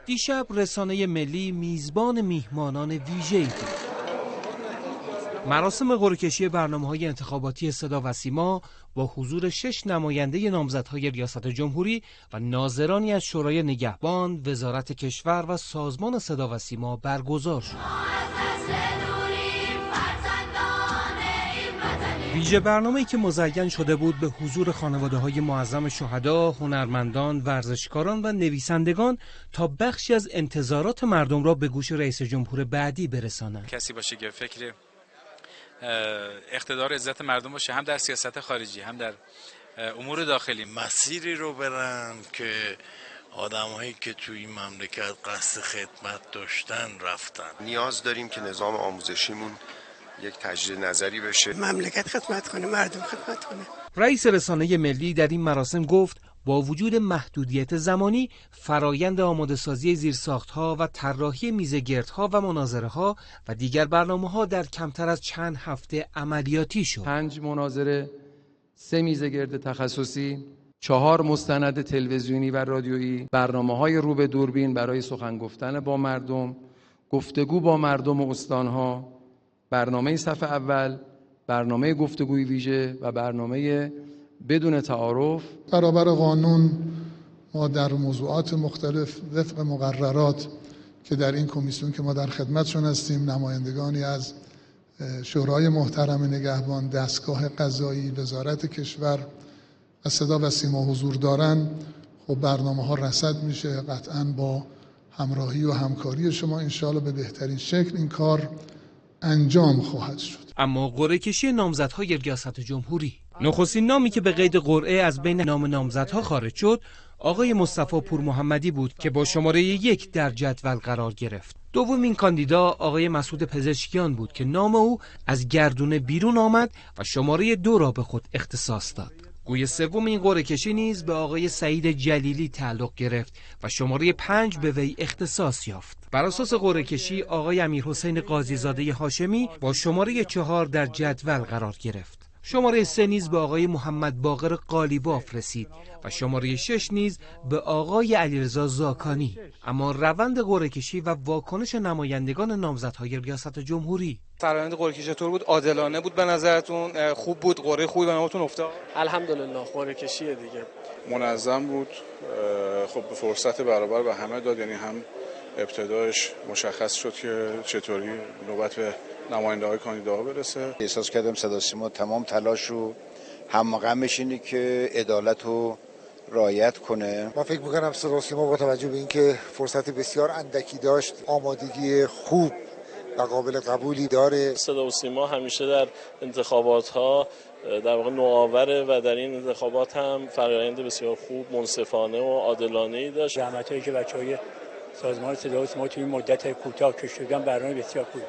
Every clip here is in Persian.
دیشب رسانه ملی میزبان میهمانان ویژه‌ای بود. مراسم قرعه‌کشی برنامه‌های انتخاباتی صدا و سیما با حضور 6 نماینده نامزدهای ریاست جمهوری و ناظرانی از شورای نگهبان، وزارت کشور و سازمان صدا و سیما برگزار شد. ویژه برنامه‌ای که مزین شده بود به حضور خانواده‌های معظم شهدا، هنرمندان، ورزشکاران و نویسندگان تا بخشی از انتظارات مردم را به گوش رئیس جمهور بعدی برساند. کسی باشه که فکر اقتدار عزت مردم باشه، هم در سیاست خارجی هم در امور داخلی، مسیری رو برن که آدم‌هایی که توی این مملکت قصد خدمت داشتن رفتن. نیاز داریم که نظام آموزشیمون یک تجدید نظری بشه، مملکت خدمت کنه، مردم خدمت کنه. رئیس رسانه ملی در این مراسم گفت با وجود محدودیت زمانی فرایند آماده‌سازی زیرساخت‌ها و طراحی میزگردها و مناظره‌ها و دیگر برنامه‌ها در کمتر از چند هفته عملیاتی شد. 5 مناظره، 3 میزگرد تخصصی، 4 مستند تلویزیونی و رادیویی، برنامه‌های رو به دوربین برای سخن گفتن با مردم، گفتگو با مردم و استان‌ها، برنامه صف اول، برنامه گفتگوی ویژه و برنامه بدون تعارف. برابر قانون ما در موضوعات مختلف وفق مقررات که در این کمیسیون که ما در خدمتشون هستیم، نمایندگانی از شورای محترم نگهبان، دستگاه قضایی، وزارت کشور و صدا و سیما حضور دارن، خب برنامه‌ها رصد میشه. قطعاً با همراهی و همکاری شما انشاءالله به بهترین شکل این کار انجام خواهد شد. اما قرعه‌کشی نامزدهای ریاست جمهوری، نخستین نامی که به قید قرعه از بین نام نامزدها خارج شد آقای مصطفی پورمحمدی بود که با شماره 1 در جدول قرار گرفت. دومین کاندیدا آقای مسعود پزشکیان بود که نام او از گردونه بیرون آمد و شماره 2 را به خود اختصاص داد. گوی سوم این قرعه‌کشی نیز به آقای سعید جلیلی تعلق گرفت و شماره 5 به وی اختصاص یافت. بر اساس قرعه‌کشی آقای امیرحسین قاضیزاده هاشمی با شماره 4 در جدول قرار گرفت. شماره 3 نیز به آقای محمد باقر قالیباف رسید و شماره 6 نیز به آقای علیرضا زاکانی. اما روند قرعه‌کشی و واکنش نمایندگان نامزدهای ریاست جمهوری، فرآیند قرعه‌کشی چطور بود؟ عادلانه بود به نظرتون؟ خوب بود؟ قرعه خوبی به نامتون افتاد؟ الحمدلله قرعه‌کشی دیگه منظم بود. خب به فرصت برابر به همه داد، یعنی هم ابتدایش مشخص شد که چطوری نوبت به نماینده‌های کاندیداها برسه. احساس کردم صدا سیما تمام تلاش رو همغمش اینه که عدالت رو رعایت کنه. من فکر می‌کنم صدا سیما با توجه به اینکه فرصت بسیار اندکی داشت، آمادگی خوب و قابل قبولی داره. صدا و سیما همیشه در انتخابات‌ها در واقع نوآوره و در این انتخابات هم فرآیند بسیار خوب، منصفانه و عادلانه‌ای داشت. زحمتایی که بچه‌های سازمان صدا و سیما توی مدت کوتاه کشیدن برنامه بسیار خوبی.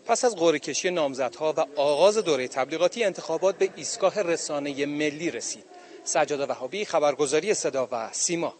پس از قرعه‌کشی نامزدها و آغاز دوره تبلیغاتی، انتخابات به ایستگاه رسانه ملی رسید. سجاد وهابی، خبرگزاری صدا و سیما.